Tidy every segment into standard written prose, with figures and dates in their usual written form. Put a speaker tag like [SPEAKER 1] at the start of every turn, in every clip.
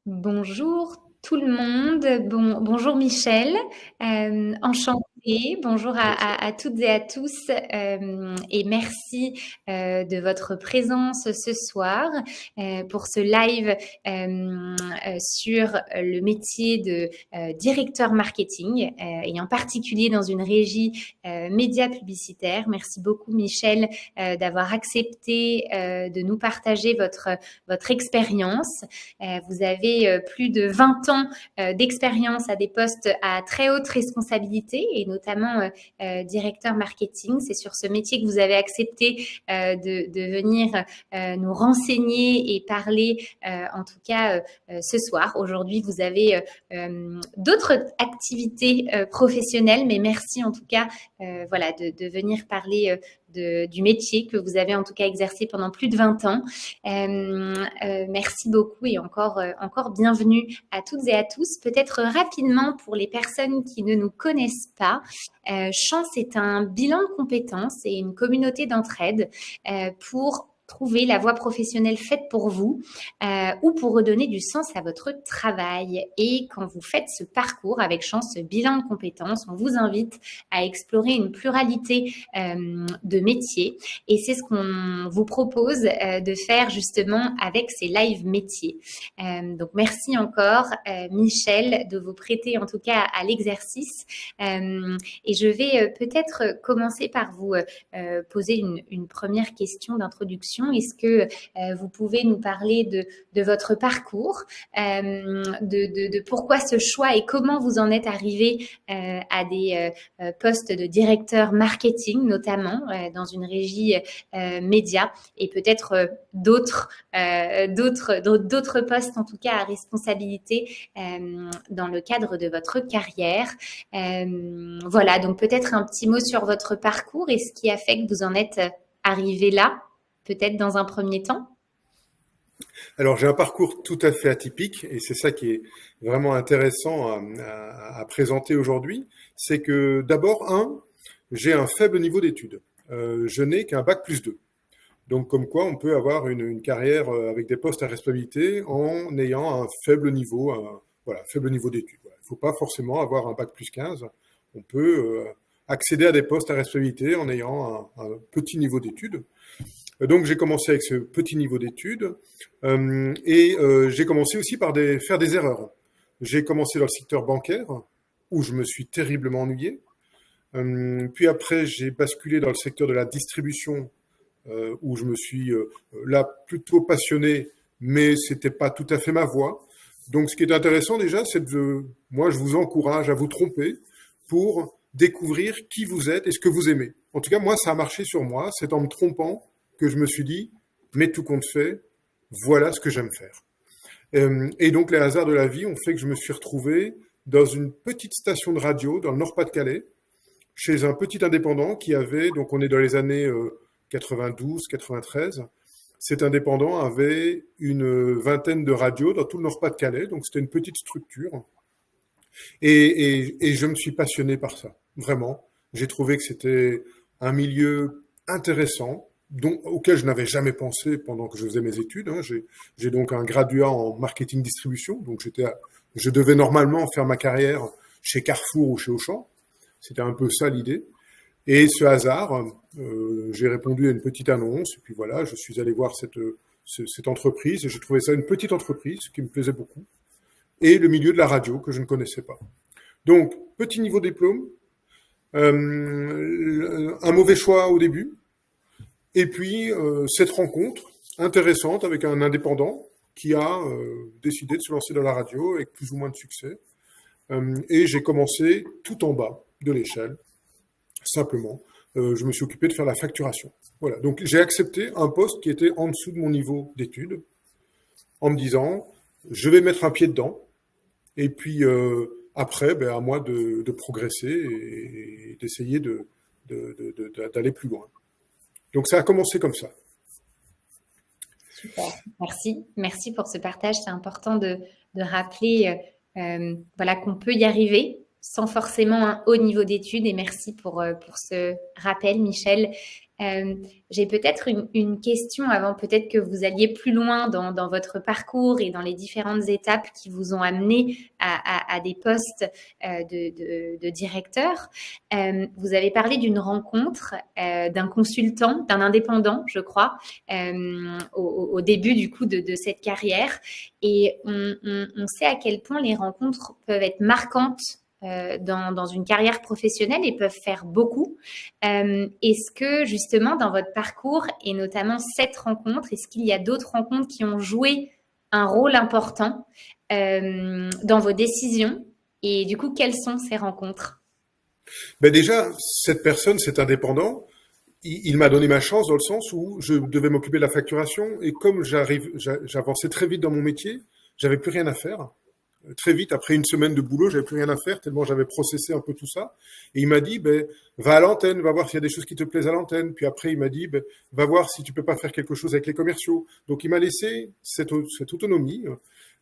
[SPEAKER 1] Bonjour tout le monde, bonjour Michel, enchantée, bonjour à toutes et à tous et merci de votre présence ce soir pour ce live sur le métier de directeur marketing et en particulier dans une régie média publicitaire. Merci beaucoup Michel d'avoir accepté de nous partager votre expérience. Vous avez plus de 20 ans d'expérience à des postes à très haute responsabilité et notamment directeur marketing. C'est sur ce métier que vous avez accepté de venir nous renseigner et parler en tout cas ce soir. Aujourd'hui, vous avez d'autres activités professionnelles, mais merci en tout cas voilà, de venir parler du métier que vous avez en tout cas exercé pendant plus de 20 ans. Merci beaucoup et encore bienvenue à toutes et à tous. Peut-être rapidement pour les personnes qui ne nous connaissent pas, Chance est un bilan de compétences et une communauté d'entraide pour trouver la voie professionnelle faite pour vous ou pour redonner du sens à votre travail. Et quand vous faites ce parcours avec Chance, ce bilan de compétences, on vous invite à explorer une pluralité de métiers. Et c'est ce qu'on vous propose de faire justement avec ces live métiers. Donc, merci encore, Michel, de vous prêter en tout cas à l'exercice. Et je vais peut-être commencer par vous poser une première question d'introduction. Est-ce que vous pouvez nous parler de votre parcours, de pourquoi ce choix et comment vous en êtes arrivé à des postes de directeur marketing, notamment dans une régie média et peut-être d'autres postes, en tout cas à responsabilité dans le cadre de votre carrière. Voilà, donc peut-être un petit mot sur votre parcours et ce qui a fait que vous en êtes arrivé là, peut-être dans un premier temps.
[SPEAKER 2] Alors, j'ai un parcours tout à fait atypique et c'est ça qui est vraiment intéressant à présenter aujourd'hui. C'est que d'abord, j'ai un faible niveau d'études. Je n'ai qu'un bac+2. Donc, comme quoi, on peut avoir une carrière avec des postes à responsabilité en ayant un faible niveau, faible niveau d'études. Voilà. Il ne faut pas forcément avoir un bac+15. On peut accéder à des postes à responsabilité en ayant un petit niveau d'études. Donc j'ai commencé avec ce petit niveau d'études et j'ai commencé aussi par faire des erreurs. J'ai commencé dans le secteur bancaire où je me suis terriblement ennuyé. Puis après j'ai basculé dans le secteur de la distribution où je me suis là plutôt passionné, mais c'était pas tout à fait ma voie. Donc ce qui est intéressant déjà, c'est moi je vous encourage à vous tromper pour découvrir qui vous êtes et ce que vous aimez. En tout cas moi ça a marché sur moi, c'est en me trompant que je me suis dit, mais tout compte fait, voilà ce que j'aime faire. Et donc les hasards de la vie ont fait que je me suis retrouvé dans une petite station de radio dans le Nord-Pas-de-Calais, chez un petit indépendant qui avait, donc on est dans les années 92, 93, cet indépendant avait une vingtaine de radios dans tout le Nord-Pas-de-Calais, donc c'était une petite structure. Et je me suis passionné par ça, vraiment. J'ai trouvé que c'était un milieu intéressant, auquel je n'avais jamais pensé pendant que je faisais mes études. J'ai donc un graduat en marketing distribution, donc je devais normalement faire ma carrière chez Carrefour ou chez Auchan. C'était un peu ça l'idée. Et ce hasard, j'ai répondu à une petite annonce, et puis voilà, je suis allé voir cette entreprise, et j'ai trouvé ça une petite entreprise qui me plaisait beaucoup, et le milieu de la radio que je ne connaissais pas. Donc, petit niveau diplôme, un mauvais choix au début, et puis cette rencontre intéressante avec un indépendant qui a décidé de se lancer dans la radio avec plus ou moins de succès. Et j'ai commencé tout en bas de l'échelle, simplement. Je me suis occupé de faire la facturation. Voilà. Donc j'ai accepté un poste qui était en dessous de mon niveau d'études, en me disant, je vais mettre un pied dedans, et puis après, à moi de progresser et d'essayer d'aller plus loin. Donc ça a commencé comme ça.
[SPEAKER 1] Super, merci pour ce partage. C'est important de rappeler voilà, qu'on peut y arriver sans forcément un haut niveau d'études. Et merci pour ce rappel, Michel. J'ai peut-être une question avant peut-être que vous alliez plus loin dans votre parcours et dans les différentes étapes qui vous ont amené à des postes de directeur. Vous avez parlé d'une rencontre d'un consultant, d'un indépendant, je crois, au début du coup de cette carrière. Et on sait à quel point les rencontres peuvent être marquantes dans une carrière professionnelle et peuvent faire beaucoup. Est-ce que justement dans votre parcours et notamment cette rencontre, est-ce qu'il y a d'autres rencontres qui ont joué un rôle important dans vos décisions? Et du coup, quelles sont ces rencontres?
[SPEAKER 2] Ben déjà, cette personne, cet indépendant, il m'a donné ma chance dans le sens où je devais m'occuper de la facturation et comme j'avançais très vite dans mon métier, j'avais plus rien à faire. Très vite, après une semaine de boulot, j'avais plus rien à faire tellement j'avais processé un peu tout ça. Et il m'a dit, ben, va à l'antenne, va voir s'il y a des choses qui te plaisent à l'antenne. Puis après, il m'a dit, ben, va voir si tu peux pas faire quelque chose avec les commerciaux. Donc il m'a laissé cette autonomie.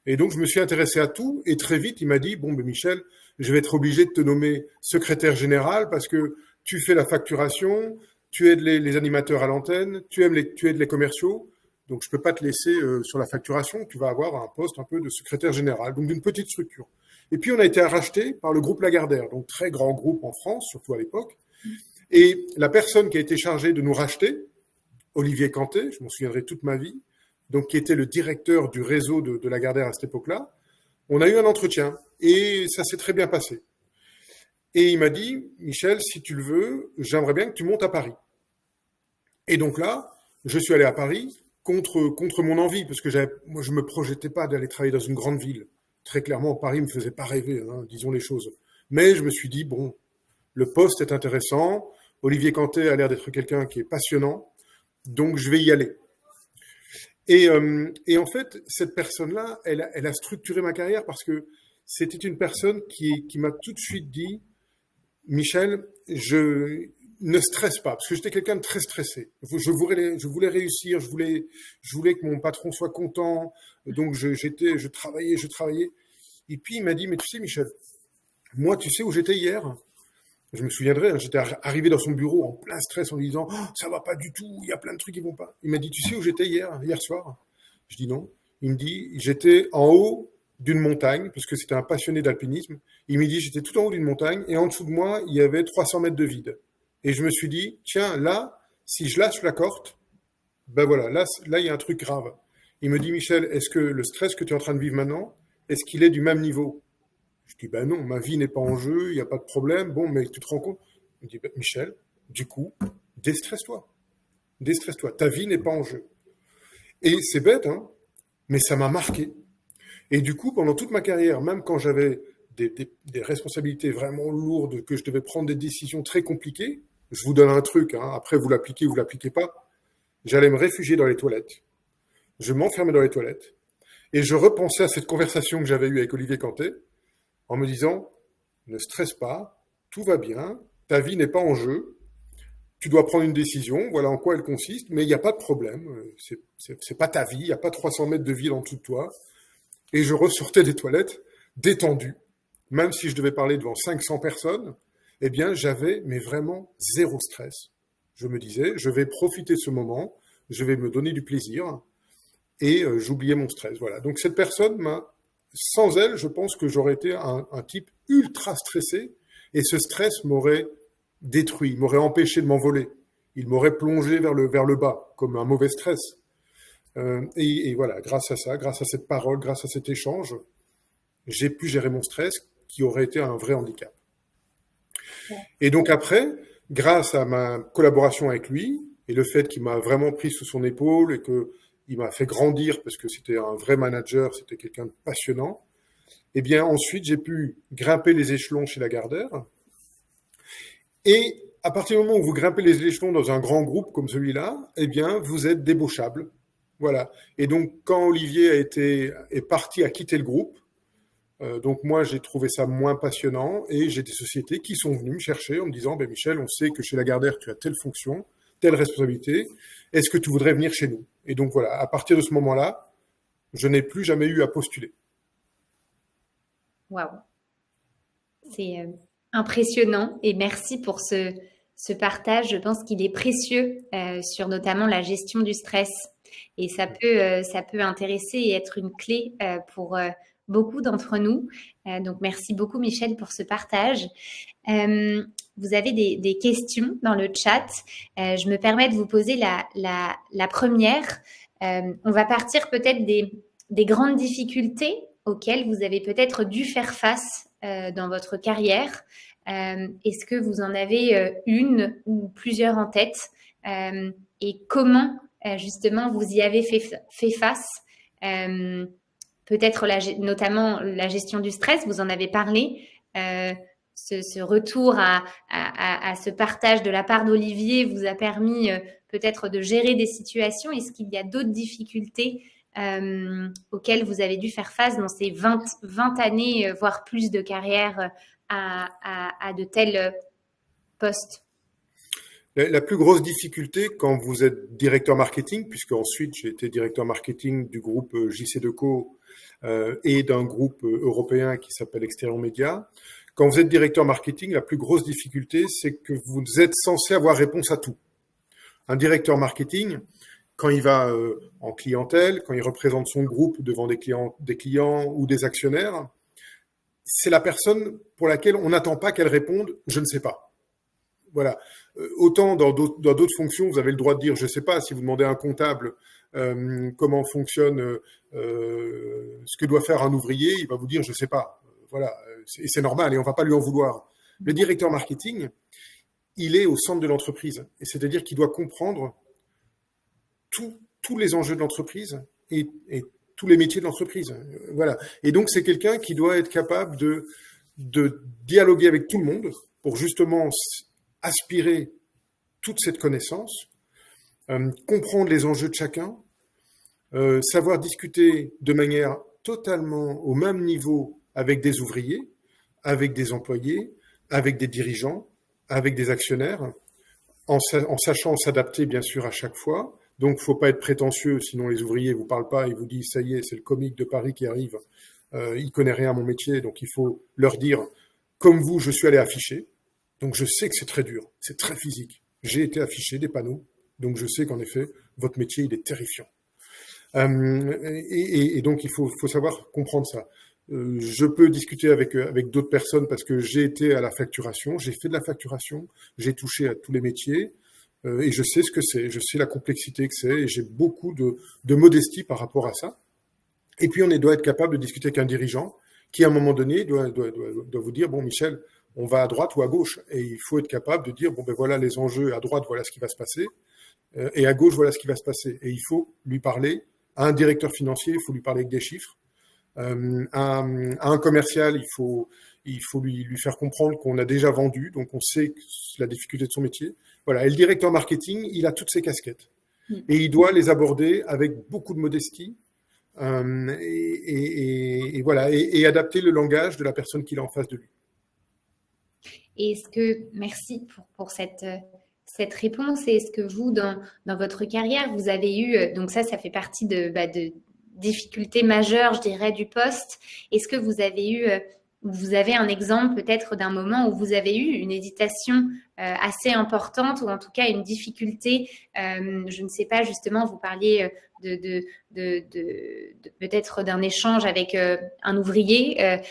[SPEAKER 2] Et donc je me suis intéressé à tout. Et très vite, il m'a dit, bon, ben Michel, je vais être obligé de te nommer secrétaire général parce que tu fais la facturation, tu aides les animateurs à l'antenne, tu aides les commerciaux. Donc, je ne peux pas te laisser sur la facturation. Tu vas avoir un poste un peu de secrétaire général, donc d'une petite structure. Et puis, on a été racheté par le groupe Lagardère, donc très grand groupe en France, surtout à l'époque. Et la personne qui a été chargée de nous racheter, Olivier Cantet, je m'en souviendrai toute ma vie, donc qui était le directeur du réseau de Lagardère à cette époque-là, on a eu un entretien et ça s'est très bien passé. Et il m'a dit, Michel, si tu le veux, j'aimerais bien que tu montes à Paris. Et donc là, je suis allé à Paris contre mon envie, parce que moi, je me projetais pas d'aller travailler dans une grande ville. Très clairement, Paris me faisait pas rêver, hein, disons les choses. Mais je me suis dit, bon, le poste est intéressant, Olivier Cantet a l'air d'être quelqu'un qui est passionnant, donc je vais y aller. Et en fait, cette personne-là, elle a structuré ma carrière parce que c'était une personne qui m'a tout de suite dit, Michel, ne stresse pas, parce que j'étais quelqu'un de très stressé. Je voulais réussir, je voulais que mon patron soit content, donc je travaillais. Et puis il m'a dit, mais tu sais Michel, moi tu sais où j'étais hier? Je me souviendrai, hein, j'étais arrivé dans son bureau en plein stress en lui disant, oh, ça va pas du tout, il y a plein de trucs qui vont pas. Il m'a dit, tu sais où j'étais hier soir? Je dis non. Il me dit, j'étais en haut d'une montagne, parce que c'était un passionné d'alpinisme. Il me dit, j'étais tout en haut d'une montagne, et en dessous de moi, il y avait 300 mètres de vide. Et je me suis dit, tiens, là, si je lâche la corde, ben voilà, là, il y a un truc grave. Il me dit, Michel, est-ce que le stress que tu es en train de vivre maintenant, est-ce qu'il est du même niveau? Je dis, ben non, ma vie n'est pas en jeu, il n'y a pas de problème. Bon, mais tu te rends compte? Il me dit, ben, Michel, du coup, déstresse-toi. Déstresse-toi. Ta vie n'est pas en jeu. Et c'est bête, hein, mais ça m'a marqué. Et du coup, pendant toute ma carrière, même quand j'avais des responsabilités vraiment lourdes, que je devais prendre des décisions très compliquées, je vous donne un truc, hein, après vous l'appliquez ou vous l'appliquez pas, j'allais me réfugier dans les toilettes. Je m'enfermais dans les toilettes et je repensais à cette conversation que j'avais eue avec Olivier Cantet en me disant, ne stresse pas, tout va bien, ta vie n'est pas en jeu, tu dois prendre une décision, voilà en quoi elle consiste, mais il n'y a pas de problème, c'est pas ta vie, il n'y a pas 300 mètres de vide en dessous de toi. Et je ressortais des toilettes détendu, même si je devais parler devant 500 personnes, eh bien j'avais mais vraiment zéro stress. Je me disais, je vais profiter de ce moment, je vais me donner du plaisir et j'oubliais mon stress. Voilà. Donc cette personne sans elle, je pense que j'aurais été un type ultra stressé et ce stress m'aurait détruit, m'aurait empêché de m'envoler. Il m'aurait plongé vers le bas, comme un mauvais stress. Et voilà, grâce à ça, grâce à cette parole, grâce à cet échange, j'ai pu gérer mon stress qui aurait été un vrai handicap. Et donc après, grâce à ma collaboration avec lui et le fait qu'il m'a vraiment pris sous son épaule et qu'il m'a fait grandir parce que c'était un vrai manager, c'était quelqu'un de passionnant, eh bien ensuite j'ai pu grimper les échelons chez Lagardère. Et à partir du moment où vous grimpez les échelons dans un grand groupe comme celui-là, eh bien vous êtes débauchable. Voilà. Et donc, quand Olivier est parti à quitter le groupe, donc moi, j'ai trouvé ça moins passionnant et j'ai des sociétés qui sont venues me chercher en me disant, ben Michel, on sait que chez Lagardère, tu as telle fonction, telle responsabilité. Est-ce que tu voudrais venir chez nous? Et donc voilà, à partir de ce moment-là, je n'ai plus jamais eu à postuler.
[SPEAKER 1] Waouh. C'est impressionnant et merci pour ce partage. Je pense qu'il est précieux sur notamment la gestion du stress et ça peut intéresser et être une clé pour beaucoup d'entre nous. Donc merci beaucoup Michel pour ce partage. Vous avez des questions dans le chat. Je me permets de vous poser la première. On va partir peut-être des grandes difficultés auxquelles vous avez peut-être dû faire face dans votre carrière. Est-ce que vous en avez une ou plusieurs en tête et comment justement vous y avez fait face peut-être notamment la gestion du stress, vous en avez parlé, ce retour à ce partage de la part d'Olivier vous a permis peut-être de gérer des situations. Est-ce qu'il y a d'autres difficultés auxquelles vous avez dû faire face dans ces 20 années, voire plus de carrière à de tels postes?
[SPEAKER 2] La plus grosse difficulté quand vous êtes directeur marketing, puisque ensuite j'ai été directeur marketing du groupe JC2Co et d'un groupe européen qui s'appelle Exterion Média. Quand vous êtes directeur marketing, la plus grosse difficulté, c'est que vous êtes censé avoir réponse à tout. Un directeur marketing, quand il va en clientèle, quand il représente son groupe devant des clients ou des actionnaires, c'est la personne pour laquelle on n'attend pas qu'elle réponde « je ne sais pas ». Voilà. Autant dans d'autres fonctions, vous avez le droit de dire « je ne sais pas ». Si vous demandez à un comptable comment fonctionne ce que doit faire un ouvrier, il va vous dire « je ne sais pas ». Voilà. Et c'est normal et on ne va pas lui en vouloir. Le directeur marketing, il est au centre de l'entreprise. Et c'est-à-dire qu'il doit comprendre tous les enjeux de l'entreprise et tous les métiers de l'entreprise. Voilà. Et donc, c'est quelqu'un qui doit être capable de dialoguer avec tout le monde pour justement aspirer toute cette connaissance, comprendre les enjeux de chacun, savoir discuter de manière totalement au même niveau avec des ouvriers, avec des employés, avec des dirigeants, avec des actionnaires, en sachant s'adapter bien sûr à chaque fois. Donc, il ne faut pas être prétentieux, sinon les ouvriers ne vous parlent pas, ils vous disent « ça y est, c'est le comique de Paris qui arrive, il ne connaît rien à mon métier », donc il faut leur dire « comme vous, je suis allé afficher, donc je sais que c'est très dur, c'est très physique, j'ai été affiché des panneaux, donc je sais qu'en effet, votre métier, il est terrifiant. » Et donc, il faut savoir comprendre ça. Je peux discuter avec d'autres personnes parce que j'ai été à la facturation, j'ai fait de la facturation, j'ai touché à tous les métiers et je sais ce que c'est, je sais la complexité que c'est et j'ai beaucoup de modestie par rapport à ça. Et puis, on doit être capable de discuter avec un dirigeant qui, à un moment donné, doit vous dire, bon, Michel, on va à droite ou à gauche. Et il faut être capable de dire, bon, ben voilà les enjeux, à droite, voilà ce qui va se passer, et à gauche, voilà ce qui va se passer. Et il faut lui parler à un directeur financier, il faut lui parler avec des chiffres. À un commercial, il faut lui faire comprendre qu'on a déjà vendu, donc on sait la difficulté de son métier. Voilà. Et le directeur marketing, il a toutes ces casquettes. Et il doit les aborder avec beaucoup de modestie et voilà, et adapter le langage de la personne qu'il a en face de lui.
[SPEAKER 1] Merci pour cette réponse. Et est-ce que vous, dans votre carrière, vous avez eu, donc ça fait partie de difficultés majeures, je dirais, du poste. Est-ce que vous avez un exemple peut-être d'un moment où vous avez eu une hésitation assez importante ou en tout cas une difficulté, je ne sais pas, justement, vous parliez de peut-être d'un échange avec un ouvrier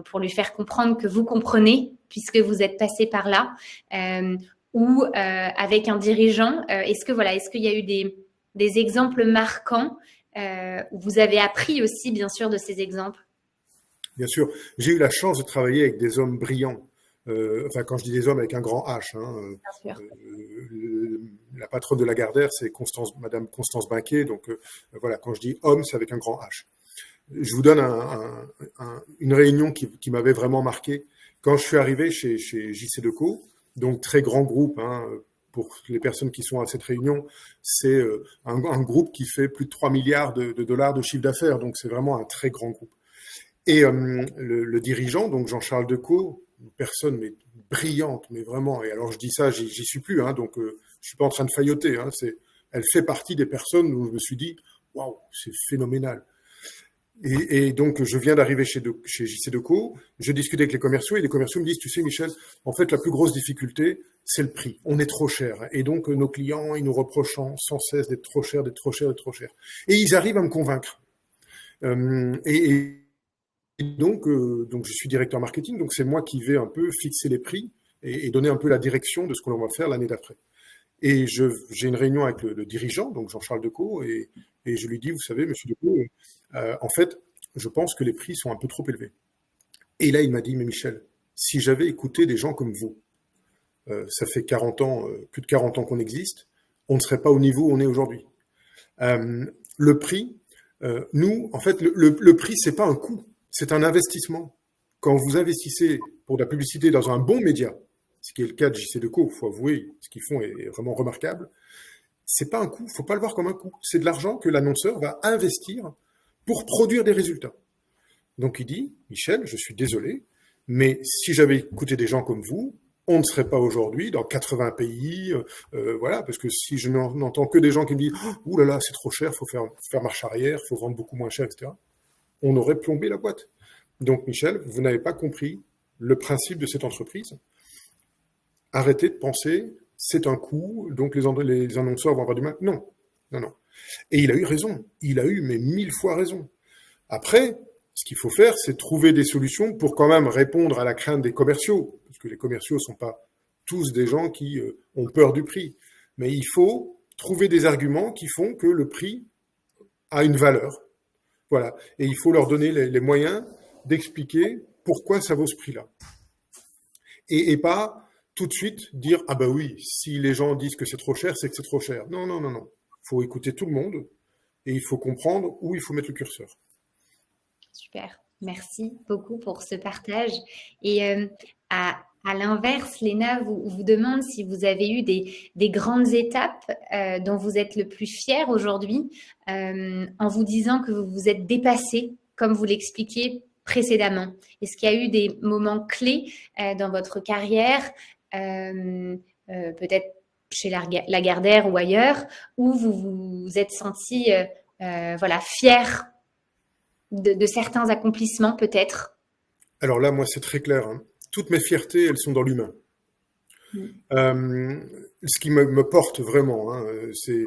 [SPEAKER 1] pour lui faire comprendre que vous comprenez puisque vous êtes passé par là, ou avec un dirigeant. Est-ce qu'il y a eu des exemples marquants où vous avez appris aussi, bien sûr, de ces exemples?
[SPEAKER 2] Bien sûr. J'ai eu la chance de travailler avec des hommes brillants. Enfin, quand je dis des hommes avec un grand H,
[SPEAKER 1] Bien sûr.
[SPEAKER 2] La patronne de Lagardère, c'est Madame Constance Binquet. Donc, voilà, quand je dis homme, c'est avec un grand H. Je vous donne une réunion qui m'avait vraiment marqué. Quand je suis arrivé chez JC2Co, donc très grand groupe, pour les personnes qui sont à cette réunion, c'est un groupe qui fait plus de 3 milliards de dollars de chiffre d'affaires, donc c'est vraiment un très grand groupe. Et le dirigeant, donc Jean-Charles Decaux, une personne mais brillante, mais vraiment, et alors je dis ça, j'y suis plus, donc je suis pas en train de failloter, elle fait partie des personnes où je me suis dit, waouh, c'est phénoménal. Et donc, je viens d'arriver chez JC Deco, je discute avec les commerciaux et les commerciaux me disent, tu sais, Michel, en fait, la plus grosse difficulté, c'est le prix. On est trop cher. Et donc, nos clients, ils nous reprochent sans cesse d'être trop cher, d'être trop cher, d'être trop cher. Et ils arrivent à me convaincre. Et donc, je suis directeur marketing, donc c'est moi qui vais un peu fixer les prix et donner un peu la direction de ce qu'on va faire l'année d'après. Et j'ai une réunion avec le dirigeant, donc Jean-Charles Decaux, et je lui dis, vous savez, monsieur Decaux, en fait, je pense que les prix sont un peu trop élevés. Et là, il m'a dit, mais Michel, si j'avais écouté des gens comme vous, ça fait 40 ans, plus de 40 ans qu'on existe, on ne serait pas au niveau où on est aujourd'hui. Le prix, nous, en fait, le prix, c'est pas un coût, c'est un investissement. Quand vous investissez pour de la publicité dans un bon média, ce qui est le cas de JC Deco, il faut avouer, ce qu'ils font est vraiment remarquable, c'est pas un coût, faut pas le voir comme un coût. C'est de l'argent que l'annonceur va investir pour produire des résultats. Donc il dit, Michel, je suis désolé, mais si j'avais écouté des gens comme vous, on ne serait pas aujourd'hui dans 80 pays, voilà, parce que si je n'entends que des gens qui me disent, ouh là là, c'est trop cher, faut faire marche arrière, faut vendre beaucoup moins cher, etc., on aurait plombé la boîte. Donc Michel, vous n'avez pas compris le principe de cette entreprise. Arrêtez de penser, c'est un coût, donc les annonceurs vont avoir du mal. Non, non, non. Et il a eu raison. Il a eu, mais 1000 fois raison. Après, ce qu'il faut faire, c'est trouver des solutions pour quand même répondre à la crainte des commerciaux. Parce que les commerciaux ne sont pas tous des gens qui ont peur du prix. Mais il faut trouver des arguments qui font que le prix a une valeur. Voilà. Et il faut leur donner les moyens d'expliquer pourquoi ça vaut ce prix-là. Et pas tout de suite dire, ah bah oui, si les gens disent que c'est trop cher, c'est que c'est trop cher. Non, non, non, non. Il faut écouter tout le monde et il faut comprendre où il faut mettre le curseur.
[SPEAKER 1] Super. Merci beaucoup pour ce partage. Et à l'inverse, Léna vous demande si vous avez eu des grandes étapes dont vous êtes le plus fier aujourd'hui, en vous disant que vous vous êtes dépassé, comme vous l'expliquiez précédemment. Est-ce qu'il y a eu des moments clés dans votre carrière, peut-être chez Lagardère ou ailleurs, où vous vous êtes senti voilà, fier de certains accomplissements, peut-être?
[SPEAKER 2] Alors là, moi, c'est très clair. Hein. Toutes mes fiertés, elles sont dans l'humain. Ce qui me porte vraiment, hein, c'est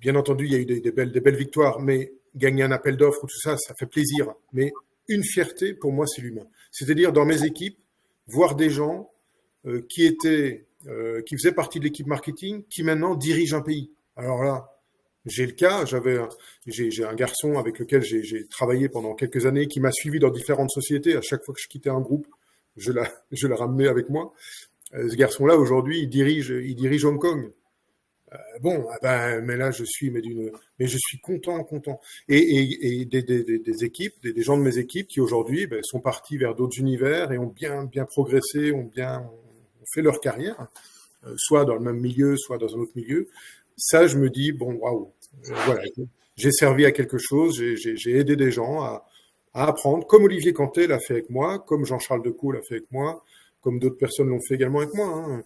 [SPEAKER 2] bien entendu, il y a eu des belles victoires, mais gagner un appel d'offres, tout ça, ça fait plaisir. Mais une fierté, pour moi, c'est l'humain. C'est-à-dire, dans mes équipes, voir des gens qui faisaient partie de l'équipe marketing, qui maintenant dirigent un pays. Alors là, j'ai le cas, j'ai un garçon avec lequel j'ai travaillé pendant quelques années, qui m'a suivi dans différentes sociétés. À chaque fois que je quittais un groupe, je le ramenais avec moi. Ce garçon-là, aujourd'hui, il dirige Hong Kong. Mais là, je suis content. Et des équipes, des gens de mes équipes qui aujourd'hui sont partis vers d'autres univers et ont bien progressé, ont fait leur carrière, soit dans le même milieu, soit dans un autre milieu. Ça, je me dis, bon, waouh, voilà, j'ai servi à quelque chose, j'ai aidé des gens à apprendre, comme Olivier Cantet l'a fait avec moi, comme Jean-Charles Decaux l'a fait avec moi, comme d'autres personnes l'ont fait également avec moi. Hein.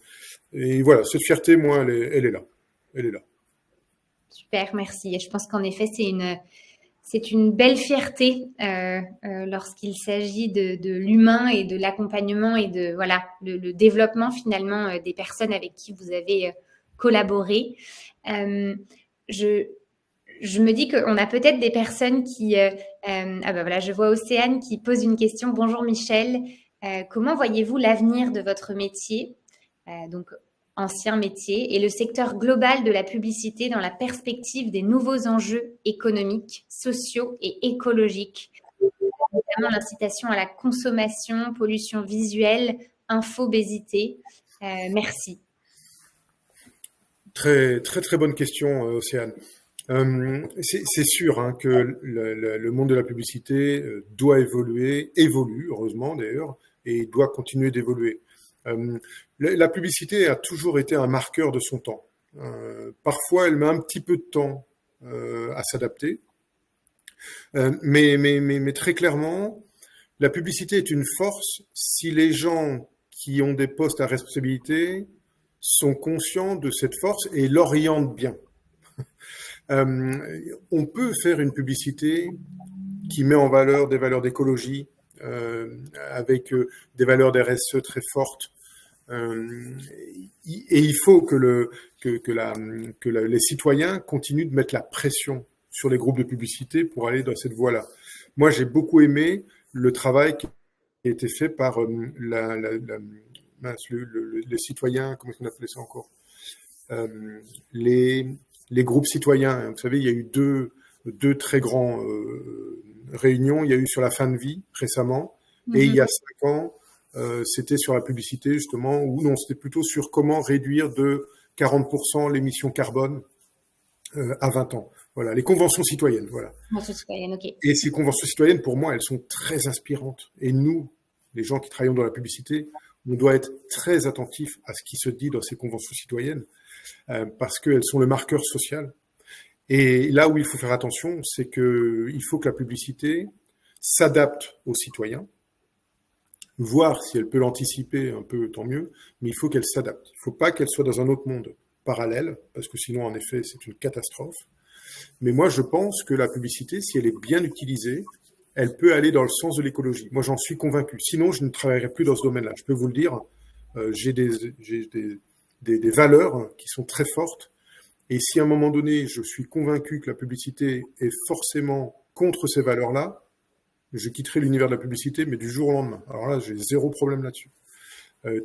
[SPEAKER 2] Et voilà, cette fierté, moi, elle est là. Elle est là.
[SPEAKER 1] Super, merci. Et je pense qu'en effet, c'est une belle fierté lorsqu'il s'agit de l'humain et de l'accompagnement et de voilà le développement finalement des personnes avec qui vous avez collaboré. Je me dis qu'on a peut-être des personnes qui... voilà, je vois Océane qui pose une question. Bonjour Michel, comment voyez-vous l'avenir de votre métier, donc ancien métier, et le secteur global de la publicité dans la perspective des nouveaux enjeux économiques, sociaux et écologiques, notamment l'incitation à la consommation, pollution visuelle, infobésité. Merci.
[SPEAKER 2] Très bonne question, Océane. C'est sûr hein, que le monde de la publicité doit évolue, heureusement d'ailleurs, et doit continuer d'évoluer. La publicité a toujours été un marqueur de son temps. Parfois, elle met un petit peu de temps à s'adapter, mais très clairement, la publicité est une force si les gens qui ont des postes à responsabilité sont conscients de cette force et l'orientent bien. On peut faire une publicité qui met en valeur des valeurs d'écologie, avec des valeurs d'RSE très fortes. Et il faut que les citoyens continuent de mettre la pression sur les groupes de publicité pour aller dans cette voie-là. Moi, j'ai beaucoup aimé le travail qui a été fait par les citoyens, comment on appelait ça encore, les groupes citoyens. Vous savez, il y a eu deux très grands réunions. Il y a eu sur la fin de vie récemment, et il y a 5 ans, c'était sur la publicité justement, ou non, c'était plutôt sur comment réduire de 40% l'émission carbone à 20 ans. Voilà, les conventions citoyennes. Voilà.
[SPEAKER 1] Conventions citoyennes, ok.
[SPEAKER 2] Et ces conventions citoyennes, pour moi, elles sont très inspirantes. Et nous, les gens qui travaillons dans la publicité, on doit être très attentifs à ce qui se dit dans ces conventions citoyennes, parce qu'elles sont le marqueur social. Et là où il faut faire attention, c'est qu'il faut que la publicité s'adapte aux citoyens, voir si elle peut l'anticiper un peu, tant mieux, mais il faut qu'elle s'adapte. Il ne faut pas qu'elle soit dans un autre monde parallèle, parce que sinon, en effet, c'est une catastrophe. Mais moi, je pense que la publicité, si elle est bien utilisée, elle peut aller dans le sens de l'écologie. Moi, j'en suis convaincu. Sinon, je ne travaillerai plus dans ce domaine-là. Je peux vous le dire, j'ai des valeurs qui sont très fortes. Et si à un moment donné, je suis convaincu que la publicité est forcément contre ces valeurs-là, je quitterai l'univers de la publicité, mais du jour au lendemain. Alors là, j'ai zéro problème là-dessus.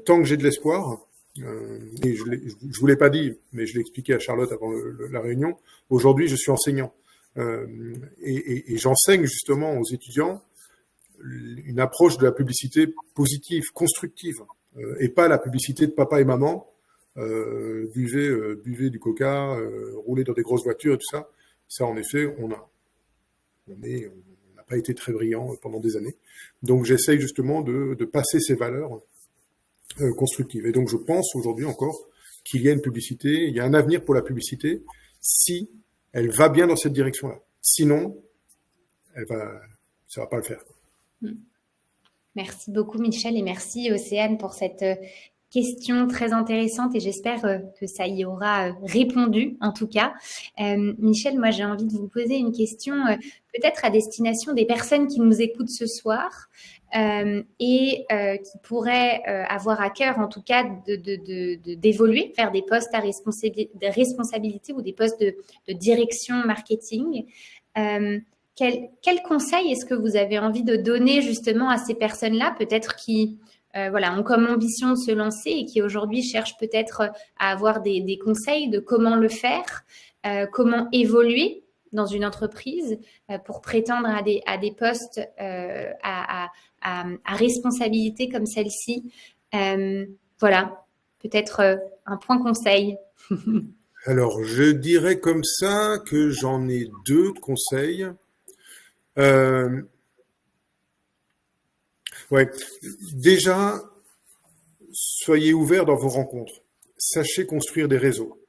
[SPEAKER 2] Tant que j'ai de l'espoir, et je vous l'ai pas dit, mais je l'ai expliqué à Charlotte avant la réunion, aujourd'hui, je suis enseignant. Et j'enseigne justement aux étudiants une approche de la publicité positive, constructive, et pas la publicité de papa et maman, buvez du coca, roulez dans des grosses voitures et tout ça. Ça, en effet, on n'a pas été très brillant pendant des années. Donc, j'essaye justement de passer ces valeurs constructives. Et donc, je pense aujourd'hui encore qu'il y a une publicité, il y a un avenir pour la publicité si elle va bien dans cette direction-là. Sinon, ça va pas le faire.
[SPEAKER 1] Merci beaucoup, Michel, et merci, Océane, pour cette question très intéressante, et j'espère que ça y aura répondu, en tout cas. Michel, moi, j'ai envie de vous poser une question, peut-être à destination des personnes qui nous écoutent ce soir, et qui pourraient avoir à cœur, en tout cas, d'évoluer vers des postes à responsabilité ou des postes de direction marketing. Quel conseil est-ce que vous avez envie de donner justement à ces personnes-là, peut-être qui ont comme ambition de se lancer et qui aujourd'hui cherchent peut-être à avoir des conseils de comment le faire, comment évoluer dans une entreprise pour prétendre à des postes à responsabilité comme celle-ci. Voilà, peut-être un point conseil.
[SPEAKER 2] Alors, je dirais comme ça que j'en ai 2 conseils. Ouais. Déjà, soyez ouverts dans vos rencontres. Sachez construire des réseaux.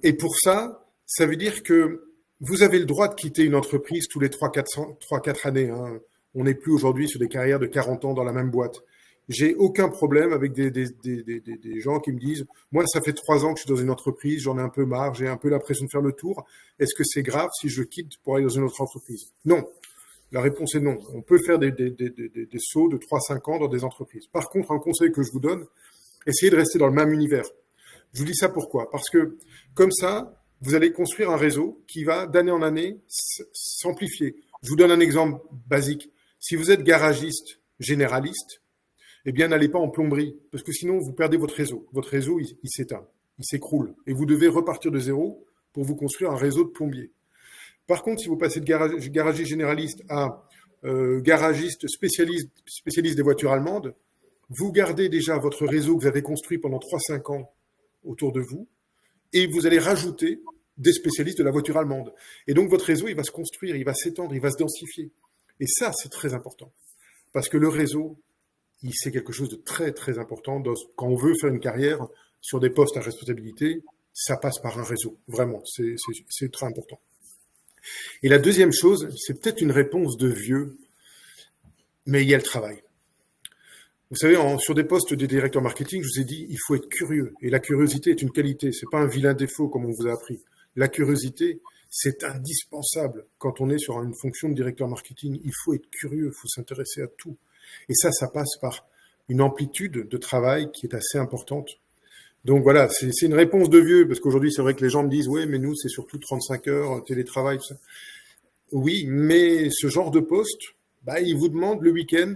[SPEAKER 2] Et pour ça, ça veut dire que vous avez le droit de quitter une entreprise tous les 3-4 années. Hein. On n'est plus aujourd'hui sur des carrières de 40 ans dans la même boîte. J'ai aucun problème avec des gens qui me disent « Moi, ça fait 3 ans que je suis dans une entreprise, j'en ai un peu marre, j'ai un peu l'impression de faire le tour. Est-ce que c'est grave si je quitte pour aller dans une autre entreprise ?» Non. La réponse est non. On peut faire des sauts de 3-5 ans dans des entreprises. Par contre, un conseil que je vous donne, essayez de rester dans le même univers. Je vous dis ça pourquoi ? Parce que comme ça, vous allez construire un réseau qui va d'année en année s'amplifier. Je vous donne un exemple basique. Si vous êtes garagiste généraliste, eh bien, n'allez pas en plomberie, parce que sinon, vous perdez votre réseau. Votre réseau, il s'éteint, il s'écroule. Et vous devez repartir de zéro pour vous construire un réseau de plombiers. Par contre, si vous passez de garagiste généraliste à garagiste spécialiste des voitures allemandes, vous gardez déjà votre réseau que vous avez construit pendant 3-5 ans autour de vous, et vous allez rajouter des spécialistes de la voiture allemande. Et donc, votre réseau, il va se construire, il va s'étendre, il va se densifier. Et ça, c'est très important. Parce que le réseau, c'est quelque chose de très, très important. Quand on veut faire une carrière sur des postes à responsabilité, ça passe par un réseau. Vraiment, c'est très important. Et la deuxième chose, c'est peut-être une réponse de vieux, mais il y a le travail. Vous savez, sur des postes de directeur marketing, je vous ai dit, il faut être curieux. Et la curiosité est une qualité. C'est pas un vilain défaut, comme on vous a appris. La curiosité, C'est indispensable quand on est sur une fonction de directeur marketing. Il faut être curieux, il faut s'intéresser à tout. Et ça passe par une amplitude de travail qui est assez importante. Donc voilà, c'est une réponse de vieux, parce qu'aujourd'hui, c'est vrai que les gens me disent, ouais, mais nous, c'est surtout 35 heures, télétravail, tout ça. Oui, mais ce genre de poste, il vous demande le week-end,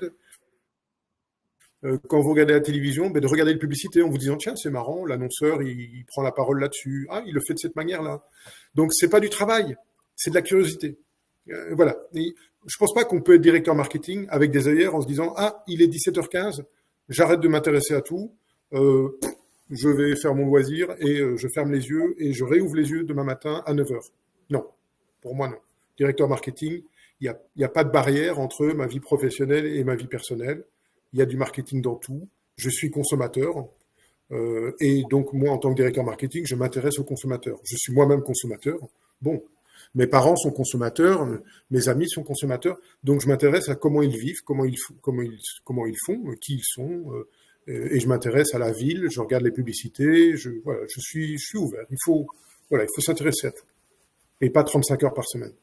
[SPEAKER 2] quand vous regardez la télévision, de regarder les publicités en vous disant, tiens, c'est marrant, l'annonceur, il prend la parole là-dessus. Ah, il le fait de cette manière-là. Donc, c'est pas du travail, c'est de la curiosité. Voilà. Et je pense pas qu'on peut être directeur marketing avec des œillères en se disant, ah, il est 17h15, j'arrête de m'intéresser à tout, je vais faire mon loisir et je ferme les yeux et je réouvre les yeux demain matin à 9h. Non, pour moi, non. Directeur marketing, il y a pas de barrière entre ma vie professionnelle et ma vie personnelle. Il y a du marketing dans tout. Je suis consommateur. Et donc, moi, en tant que directeur marketing, je m'intéresse aux consommateurs. Je suis moi-même consommateur. Bon, mes parents sont consommateurs, mes amis sont consommateurs. Donc, je m'intéresse à comment ils vivent, comment ils font, qui ils sont. Et je m'intéresse à la ville, je regarde les publicités. Voilà, je suis ouvert. Il faut s'intéresser à tout. Et pas 35 heures par semaine.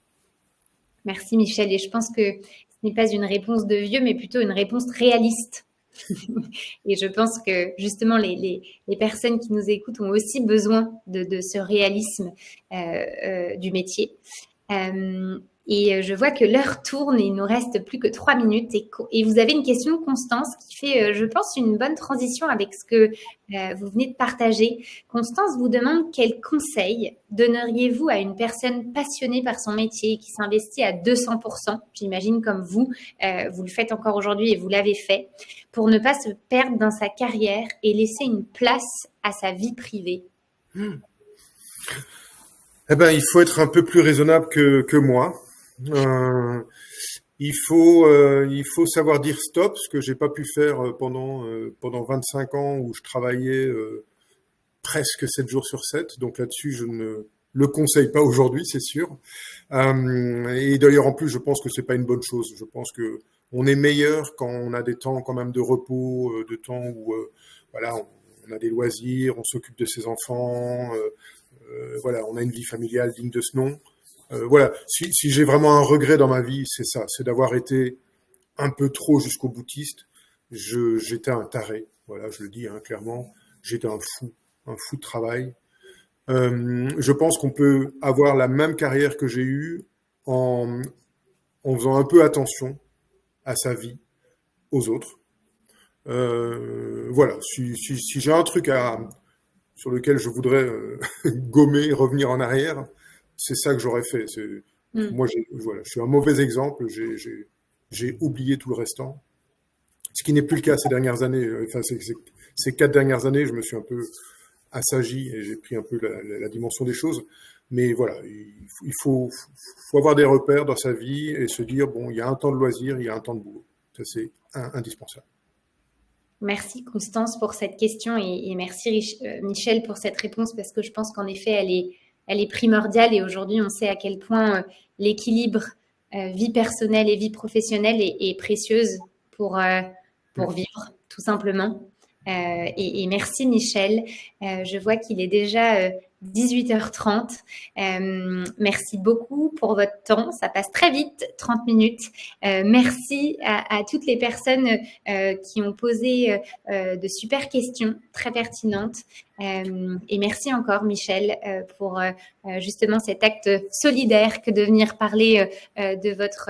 [SPEAKER 1] Merci Michel. Et je pense que ce n'est pas une réponse de vieux, mais plutôt une réponse réaliste. Et je pense que justement les personnes qui nous écoutent ont aussi besoin de ce réalisme du métier. Et je vois que l'heure tourne et il nous reste plus que 3 minutes. Et vous avez une question, Constance, qui fait, je pense, une bonne transition avec ce que vous venez de partager. Constance vous demande quel conseil donneriez-vous à une personne passionnée par son métier et qui s'investit à 200%, j'imagine comme vous le faites encore aujourd'hui et vous l'avez fait, pour ne pas se perdre dans sa carrière et laisser une place à sa vie privée?
[SPEAKER 2] Il faut être un peu plus raisonnable que moi. Il faut savoir dire stop, ce que j'ai pas pu faire pendant 25 ans où je travaillais presque 7 jours sur 7. Donc là-dessus, je ne le conseille pas aujourd'hui, c'est sûr. Et d'ailleurs, en plus, je pense que c'est pas une bonne chose. Je pense que on est meilleur quand on a des temps quand même de repos, de temps où voilà, on a des loisirs, on s'occupe de ses enfants. Voilà, on a une vie familiale digne de ce nom. Voilà, si j'ai vraiment un regret dans ma vie, c'est ça, c'est d'avoir été un peu trop jusqu'au boutiste. J'étais un taré, voilà, je le dis clairement. J'étais un fou de travail. Je pense qu'on peut avoir la même carrière que j'ai eue en faisant un peu attention à sa vie, aux autres. Voilà, si j'ai un truc sur lequel je voudrais gommer, revenir en arrière, c'est ça que j'aurais fait. Moi, je suis un mauvais exemple. J'ai oublié tout le restant. Ce qui n'est plus le cas ces dernières années. Enfin, ces 4 dernières années, je me suis un peu assagi et j'ai pris un peu la dimension des choses. Mais voilà, il faut avoir des repères dans sa vie et se dire, bon, il y a un temps de loisir, il y a un temps de boulot. Ça, c'est indispensable.
[SPEAKER 1] Merci Constance pour cette question et merci Michel pour cette réponse parce que je pense qu'en effet elle est primordiale et aujourd'hui on sait à quel point l'équilibre vie personnelle et vie professionnelle est précieuse pour vivre tout simplement. Et merci Michel. Je vois qu'il est déjà 18h30. Merci beaucoup pour votre temps. Ça passe très vite, 30 minutes. Merci à toutes les personnes qui ont posé de super questions très pertinentes. Et merci encore Michel pour justement cet acte solidaire que de venir parler de votre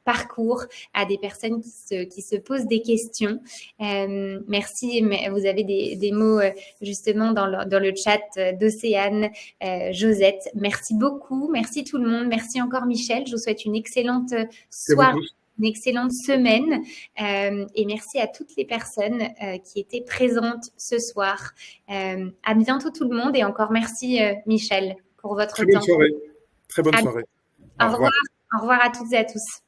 [SPEAKER 1] parcours à des personnes qui se posent des questions. Merci, vous avez des mots justement dans le chat d'Océane, Josette. Merci beaucoup, merci tout le monde, merci encore Michel. Je vous souhaite une excellente soirée, une excellente semaine et merci à toutes les personnes qui étaient présentes ce soir. À bientôt tout le monde et encore merci Michel pour votre temps.
[SPEAKER 2] Très bonne soirée. Très bonne soirée.
[SPEAKER 1] Au revoir. Au revoir à toutes et à tous.